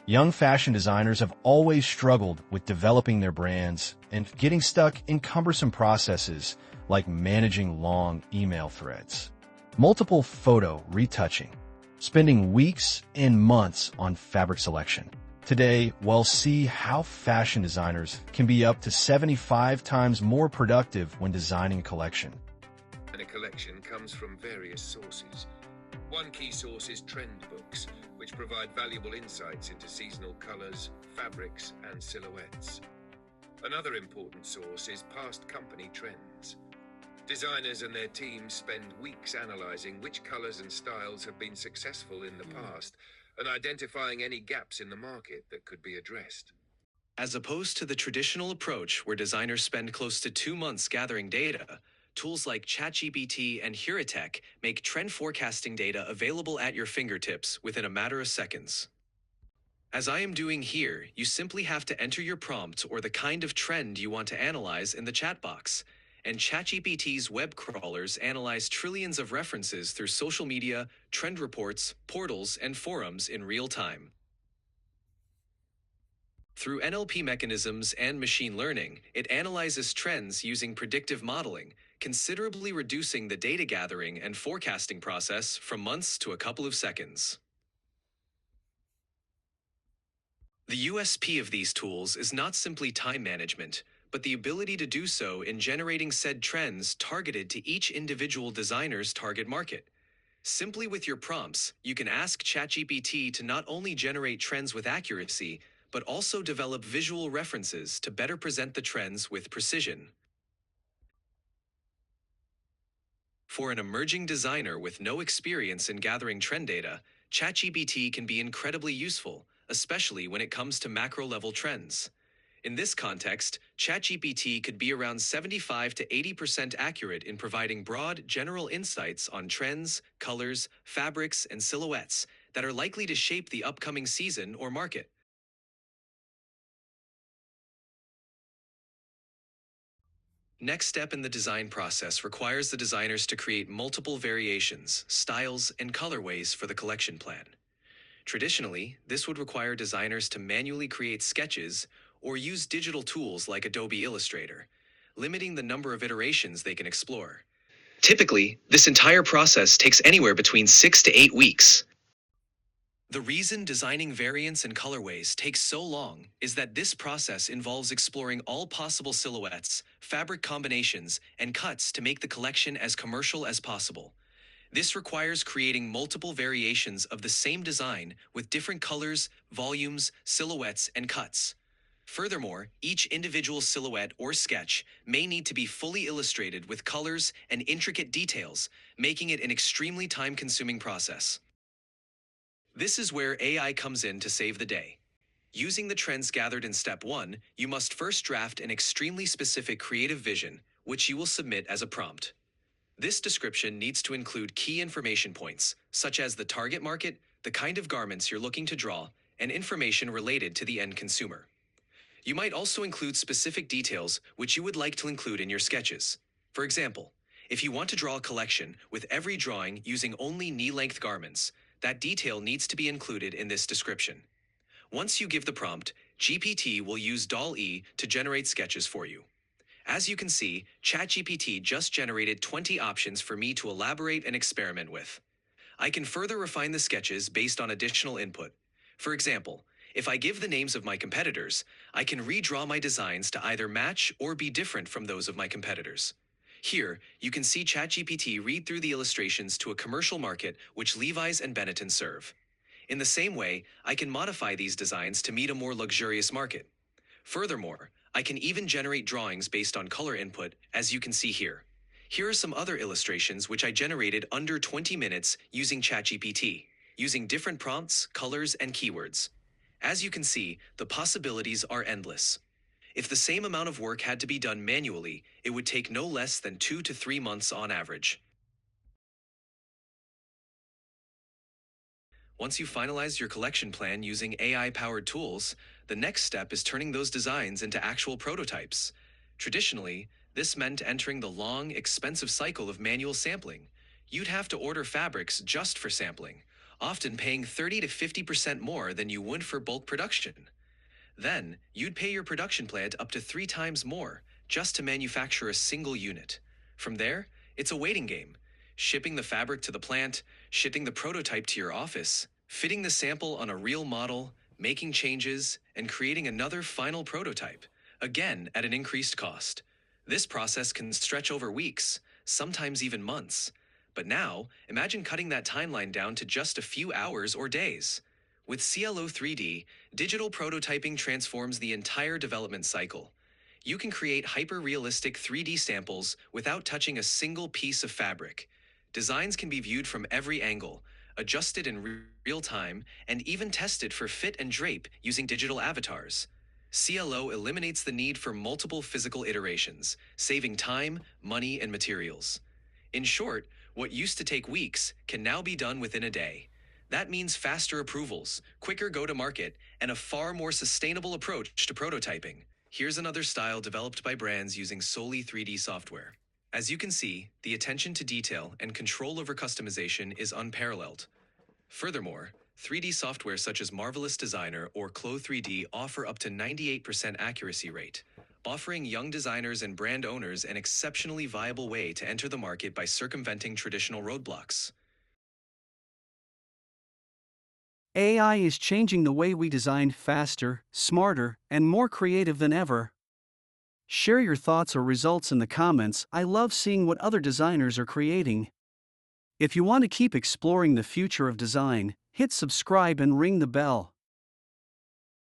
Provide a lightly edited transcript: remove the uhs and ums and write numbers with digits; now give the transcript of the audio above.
Young fashion designers have always struggled with developing their brands and getting stuck in cumbersome processes like managing long email threads, multiple photo retouching, spending weeks and months on fabric selection. Today, we'll see how fashion designers can be up to 75 times more productive when designing a collection. And a collection comes from various sources. One key source is trend books, which provide valuable insights into seasonal colors, fabrics, and silhouettes. Another important source is past company trends. Designers and their teams spend weeks analyzing which colors and styles have been successful in the past and identifying any gaps in the market that could be addressed. As opposed to the traditional approach where designers spend close to 2 months gathering data, tools like ChatGPT and Heuritech make trend forecasting data available at your fingertips within a matter of seconds. As I am doing here, you simply have to enter your prompt or the kind of trend you want to analyze in the chat box, and ChatGPT's web crawlers analyze trillions of references through social media, trend reports, portals, and forums in real time. Through NLP mechanisms and machine learning, it analyzes trends using predictive modeling, considerably reducing the data gathering and forecasting process from months to a couple of seconds. The USP of these tools is not simply time management, but the ability to do so in generating said trends targeted to each individual designer's target market. Simply with your prompts, you can ask ChatGPT to not only generate trends with accuracy, but also develop visual references to better present the trends with precision. For an emerging designer with no experience in gathering trend data, ChatGPT can be incredibly useful, especially when it comes to macro-level trends. In this context, ChatGPT could be around 75 to 80% accurate in providing broad, general insights on trends, colors, fabrics, and silhouettes that are likely to shape the upcoming season or market. Next step in the design process requires the designers to create multiple variations, styles, and colorways for the collection plan. Traditionally, this would require designers to manually create sketches or use digital tools like Adobe Illustrator, limiting the number of iterations they can explore. Typically, this entire process takes anywhere between 6 to 8 weeks. The reason designing variants and colorways takes so long is that this process involves exploring all possible silhouettes, fabric combinations, and cuts to make the collection as commercial as possible. This requires creating multiple variations of the same design with different colors, volumes, silhouettes, and cuts. Furthermore, each individual silhouette or sketch may need to be fully illustrated with colors and intricate details, making it an extremely time-consuming process. This is where AI comes in to save the day. Using the trends gathered in Step 1, you must first draft an extremely specific creative vision, which you will submit as a prompt. This description needs to include key information points, such as the target market, the kind of garments you're looking to draw, and information related to the end consumer. You might also include specific details which you would like to include in your sketches. For example, if you want to draw a collection with every drawing using only knee-length garments, that detail needs to be included in this description. Once you give the prompt, GPT will use DALL-E to generate sketches for you. As you can see, ChatGPT just generated 20 options for me to elaborate and experiment with. I can further refine the sketches based on additional input. For example, if I give the names of my competitors, I can redraw my designs to either match or be different from those of my competitors. Here, you can see ChatGPT read through the illustrations to a commercial market which Levi's and Benetton serve. In the same way, I can modify these designs to meet a more luxurious market. Furthermore, I can even generate drawings based on color input, as you can see here. Here are some other illustrations which I generated under 20 minutes using ChatGPT, using different prompts, colors, and keywords. As you can see, the possibilities are endless. If the same amount of work had to be done manually, it would take no less than 2 to 3 months on average. Once you finalize your collection plan using AI-powered tools, the next step is turning those designs into actual prototypes. Traditionally, this meant entering the long, expensive cycle of manual sampling. You'd have to order fabrics just for sampling, often paying 30 to 50% more than you would for bulk production. Then, you'd pay your production plant up to 3 times more just to manufacture a single unit. From there, it's a waiting game. Shipping the fabric to the plant, shipping the prototype to your office, fitting the sample on a real model, making changes, and creating another final prototype, again at an increased cost. This process can stretch over weeks, sometimes even months. But now, imagine cutting that timeline down to just a few hours or days. With CLO 3D, digital prototyping transforms the entire development cycle. You can create hyper-realistic 3D samples without touching a single piece of fabric. Designs can be viewed from every angle, adjusted in real time, and even tested for fit and drape using digital avatars. CLO eliminates the need for multiple physical iterations, saving time, money, and materials. In short, what used to take weeks can now be done within a day. That means faster approvals, quicker go-to-market, and a far more sustainable approach to prototyping. Here's another style developed by brands using solely 3D software. As you can see, the attention to detail and control over customization is unparalleled. Furthermore, 3D software such as Marvelous Designer or Clo3D offer up to 98% accuracy rate, offering young designers and brand owners an exceptionally viable way to enter the market by circumventing traditional roadblocks. AI is changing the way we design faster, smarter, and more creative than ever. Share your thoughts or results in the comments. I love seeing what other designers are creating. If you want to keep exploring the future of design, hit subscribe and ring the bell.